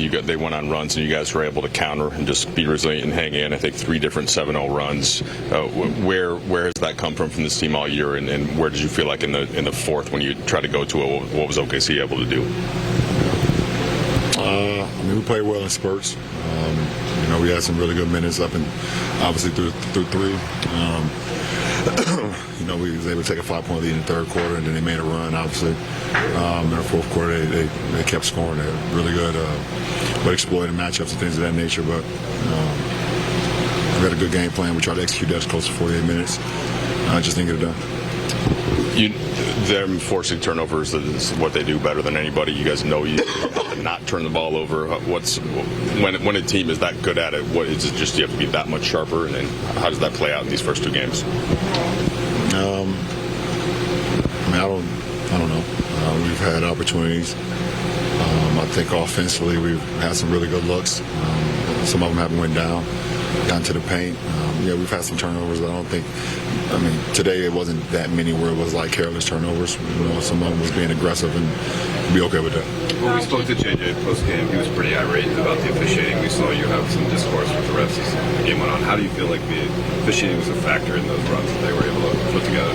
they went on runs, and you guys were able to counter and just be resilient and hang in. I think 3 different 7-0 runs. Where has that come from this team all year, and where did you feel like in the fourth when you tried to go to it? What was OKC able to do? I mean, we played well in spurts. We had some really good minutes up and obviously through 3. We was able to take a 5-point lead in the third quarter, and then they made a run, obviously. In the fourth quarter, they kept scoring. They're really good, but exploiting matchups and things of that nature. But we had a good game plan. We tried to execute that close to 48 minutes. I just didn't get it done. Them forcing turnovers is what they do better than anybody. You guys know you have to not turn the ball over. When a team is that good at it, what is it? Just you have to be that much sharper, and then how does that play out in these first 2 games? I don't know. We've had opportunities. I think offensively we've had some really good looks. Some of them haven't went down to the paint. We've had some turnovers. Today it wasn't that many where it was like careless turnovers. Some of them was being aggressive, and be okay with that. When we spoke to JJ post-game, he was pretty irate about the officiating. We saw you have some discourse with the refs as the game went on. How do you feel like the officiating was a factor in those runs that they were able to put together?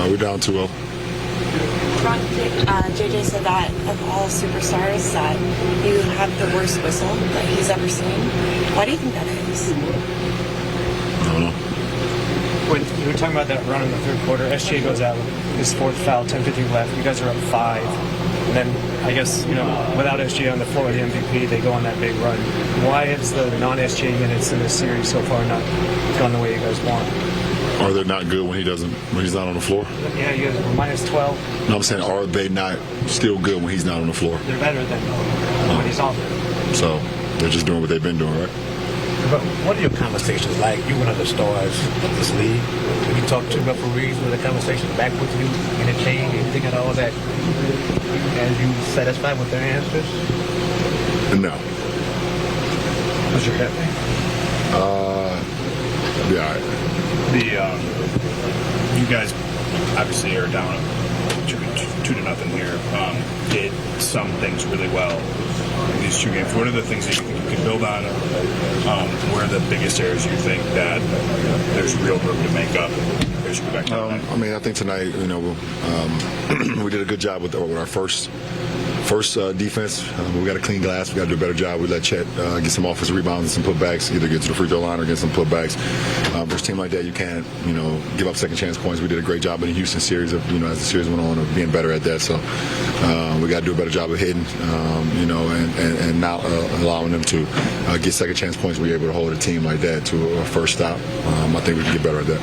We're down 2-0. JJ said that of all superstars that you have the worst whistle that he's ever seen. Why do you think that is? I don't know. When you were talking about that run in the third quarter, SGA goes out with his 4th foul, 10:50 left. You guys are up 5. And then, I guess, without SGA on the floor, the MVP, they go on that big run. Why has the non-SGA minutes in this series so far not gone the way you guys want? Are they not good when he's not on the floor? Yeah, you guys are minus 12. No, I'm saying, are they not still good when he's not on the floor? They're better than when he's off there. So they're just doing what they've been doing, right? But what are your conversations like? You're one of the stars of this league. When you talk to referees, were the conversations back with you, entertain anything at all that as you satisfied with their answers? No. What's your head? Yeah, all right. You guys obviously are down 2-0 here. Did some things really well in these 2 games. What are the things that you think you can build on? Where are the biggest areas you think that there's real room to make up? I think tonight, we did a good job with our first defense. We got a clean glass. We got to do a better job. We let Chet get some offensive rebounds and some putbacks, either get to the free throw line or get some putbacks. Versus a team like that, you can't, give up second chance points. We did a great job in the Houston series of, as the series went on, of being better at that. So we got to do a better job of hitting, and not allowing them to get second chance points. We're able to hold a team like that to a first stop. I think we can get better at that.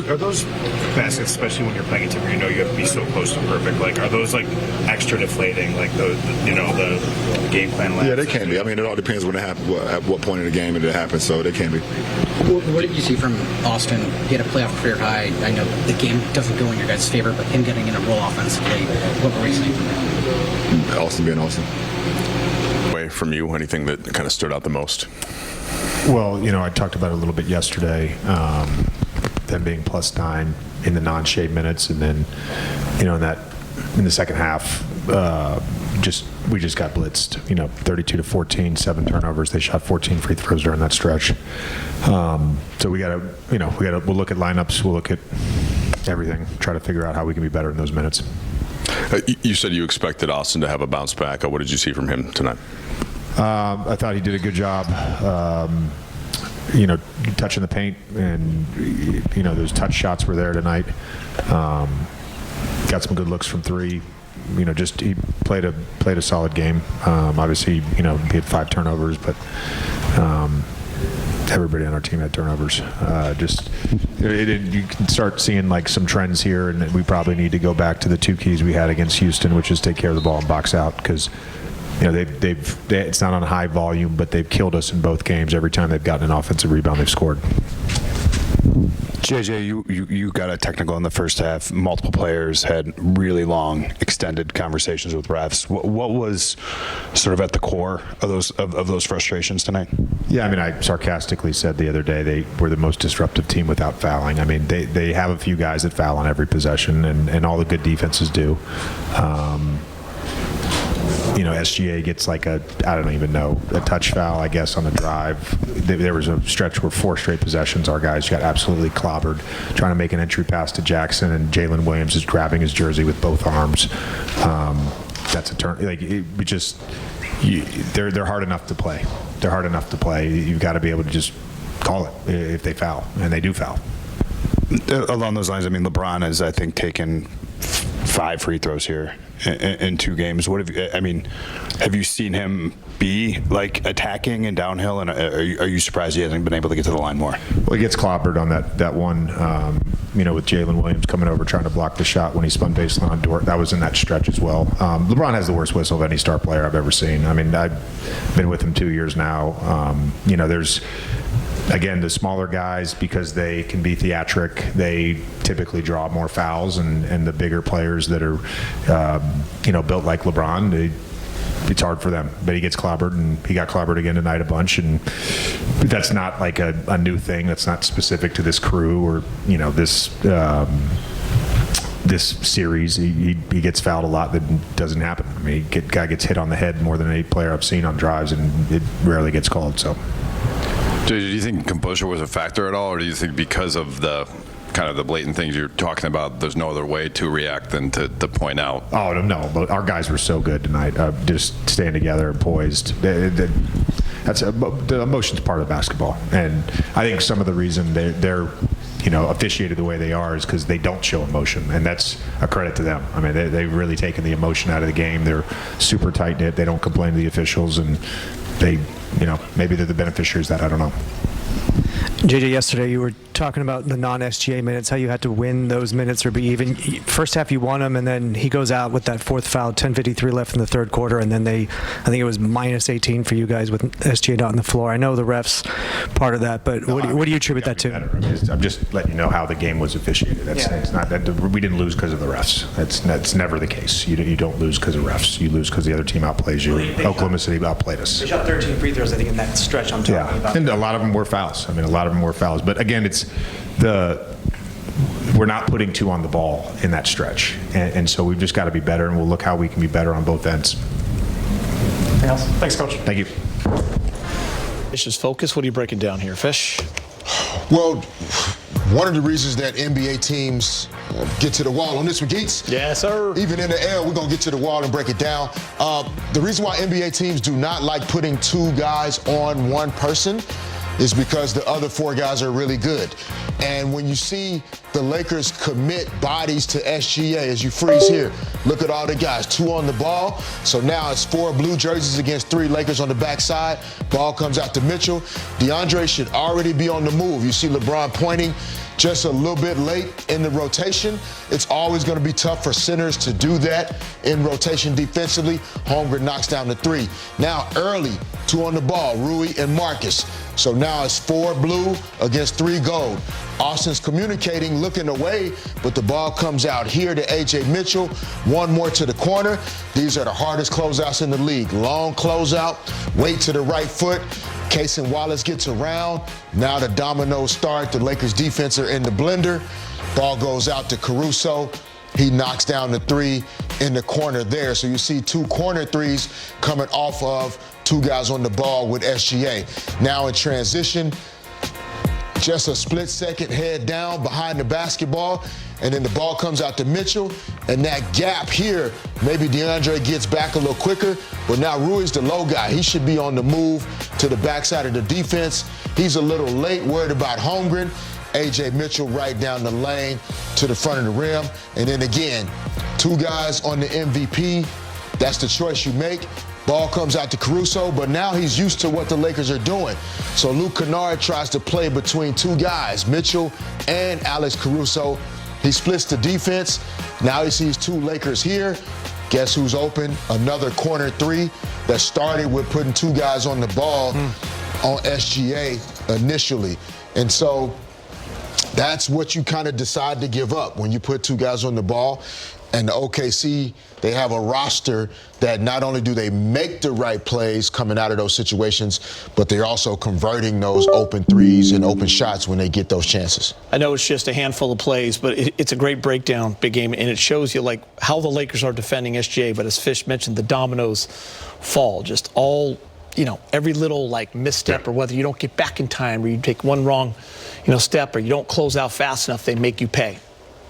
Are those baskets, especially when you're playing a team where you have to be so close to perfect, are those extra deflating, the game plan? Yeah, they can be. It all depends when it happens, at what point in the game it happens. So they can be. What did you see from Austin? He had a playoff career high. I know the game doesn't go in your guys' favor, but him getting in a role offensively, what were you seeing from him? Austin being Austin. Away from you, anything that kind of stood out the most? Well, I talked about it a little bit yesterday. Them being +9 in the non-shade minutes, and then, in the second half, we just got blitzed. 32-14, 7 turnovers. They shot 14 free throws during that stretch. So we'll look at lineups. We'll look at everything. Try to figure out how we can be better in those minutes. You said you expected Austin to have a bounce back. What did you see from him tonight? I thought he did a good job. Touching the paint, and those touch shots were there tonight. Got some good looks from 3. He played a solid game. Obviously, he had 5 turnovers, but everybody on our team had turnovers. You can start seeing some trends here, and we probably need to go back to the 2 keys we had against Houston, which is take care of the ball and box out, because it's not on high volume, but they've killed us in both games. Every time they've gotten an offensive rebound, they've scored. JJ, you got a technical in the first half. Multiple players had really long, extended conversations with refs. What was sort of at the core of those frustrations tonight? Yeah, I sarcastically said the other day they were the most disruptive team without fouling. They have a few guys that foul on every possession, and all the good defenses do. SGA gets like I don't even know, a touch foul, I guess, on the drive. There was a stretch where 4 straight possessions, our guys got absolutely clobbered trying to make an entry pass to Jackson, and Jalen Williams is grabbing his jersey with both arms. That's a turn. They're hard enough to play. They're hard enough to play. You've got to be able to just call it if they foul, and they do foul. Along those lines, I mean, LeBron has, I think, taken 5 free throws here in 2 games. Have you seen him be like attacking and downhill? And are you surprised he hasn't been able to get to the line more? Well, he gets clobbered on that one, with Jalen Williams coming over trying to block the shot when he spun baseline on Dort. That was in that stretch as well. LeBron has the worst whistle of any star player I've ever seen. I mean, I've been with him 2 years now. There's, again, the smaller guys, because they can be theatric, they typically draw more fouls, and the bigger players that are, built like LeBron, it's hard for them. But he gets clobbered, and he got clobbered again tonight a bunch, and that's not like a new thing. That's not specific to this crew or, this series. He gets fouled a lot. That doesn't happen. I mean, guy gets hit on the head more than any player I've seen on drives, and it rarely gets called. So. Do you think composure was a factor at all, or do you think because of the kind of the blatant things you're talking about, there's no other way to react than to point out? Oh, no, but our guys were so good tonight, just staying together and poised. The emotion's part of basketball, and I think some of the reason they're officiated the way they are is because they don't show emotion, and that's a credit to them. I mean, they've really taken the emotion out of the game. They're super tight-knit. They don't complain to the officials, and they, maybe they're the beneficiaries of that. I don't know. JJ, yesterday you were talking about the non-SGA minutes, how you had to win those minutes or be even. First half you won them, and then he goes out with that 4th foul, 10:53 left in the 3rd quarter, and then I think it was minus 18 for you guys with SGA not on the floor. I know the refs part of that, but what do you attribute that to? I'm just letting you know how the game was officiated. It's not that we didn't lose because of the refs. That's never the case. You don't lose because of refs. You lose because the other team outplays you. Oklahoma City outplayed us. They shot 13 free throws, I think, in that stretch I'm talking about. And a lot of them were fouls. I mean, a lot of them were fouls. But again, we're not putting 2 on the ball in that stretch, and so we've just got to be better, and we'll look how we can be better on both ends. Anything else? Thanks, Coach. Thank you. Fish's focus. What are you breaking down here, Fish? Well, one of the reasons that NBA teams get to the wall on this one, Geets. Yes, sir. Even in the air, we're going to get to the wall and break it down. The reason why NBA teams do not like putting 2 guys on one person is because the other 4 guys are really good. And when you see the Lakers commit bodies to SGA, as you freeze here, look at all the guys, 2 on the ball. So now it's 4 blue jerseys against 3 Lakers on the backside. Ball comes out to Mitchell. DeAndre should already be on the move. You see LeBron pointing just a little bit late in the rotation. It's always going to be tough for centers to do that in rotation defensively. Holmgren knocks down the 3. Now early, 2 on the ball, Rui and Marcus. So now it's 4 blue against 3 gold. Austin's communicating, looking away, but the ball comes out here to A.J. Mitchell. 1 more to the corner. These are the hardest closeouts in the league. Long closeout, weight to the right foot. Casey Wallace gets around. Now the dominoes start. The Lakers defense are in the blender. Ball goes out to Caruso. He knocks down the 3 in the corner there. So you see 2 corner threes coming off of 2 guys on the ball with SGA. Now in transition, just a split second, head down behind the basketball, and then the ball comes out to Mitchell, and that gap here, maybe DeAndre gets back a little quicker, but now Rui's the low guy. He should be on the move to the backside of the defense. He's a little late, worried about Holmgren. A.J. Mitchell right down the lane to the front of the rim. And then again, 2 guys on the MVP. That's the choice you make. Ball comes out to Caruso, but now he's used to what the Lakers are doing. So Luke Kennard tries to play between 2 guys, Mitchell and Alex Caruso. He splits the defense. Now he sees 2 Lakers here. Guess who's open? Another corner 3 that started with putting 2 guys on the ball on SGA initially. And so that's what you kind of decide to give up when you put 2 guys on the ball. And the OKC, they have a roster that not only do they make the right plays coming out of those situations, but they're also converting those open threes and open shots when they get those chances. I know it's just a handful of plays, but it's a great breakdown, big game, and it shows you like how the Lakers are defending SGA. But as Fish mentioned, the dominoes fall. Just all, every little like misstep, or whether you don't get back in time, or you take one wrong, step, or you don't close out fast enough, they make you pay.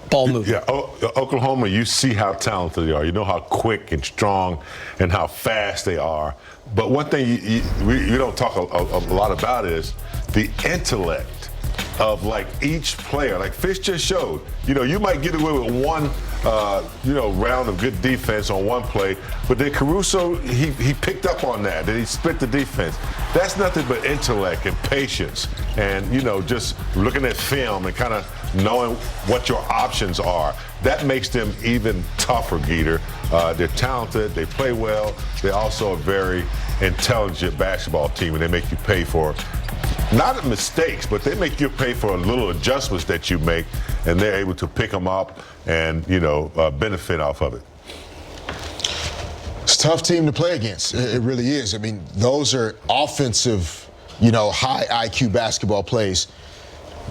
Ball movement. Yeah, Oklahoma, you see how talented they are. You know how quick and strong and how fast they are. But one thing you don't talk a lot about is the intellect of like each player. Like Fish just showed, you might get away with one, round of good defense on one play, but then Caruso, he picked up on that, and he split the defense. That's nothing but intellect and patience, and just looking at film and kind of knowing what your options are. That makes them even tougher, Geeter. They're talented, they play well, they're also a very intelligent basketball team, and they make you pay for not mistakes, but they make you pay for little adjustments that you make, and they're able to pick them up and, benefit off of it. It's a tough team to play against. It really is. I mean, those are offensive, high IQ basketball plays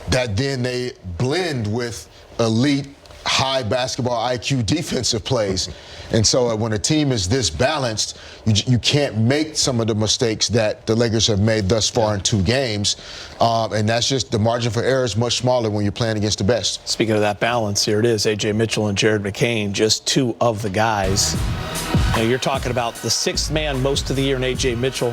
that then they blend with elite high basketball IQ defensive plays. And so when a team is this balanced, you can't make some of the mistakes that the Lakers have made thus far in 2 games. And that's just the margin for error is much smaller when you're playing against the best. Speaking of that balance, here it is. A.J. Mitchell and Jared McCain, just 2 of the guys. You're talking about the 6th man most of the year in A.J. Mitchell.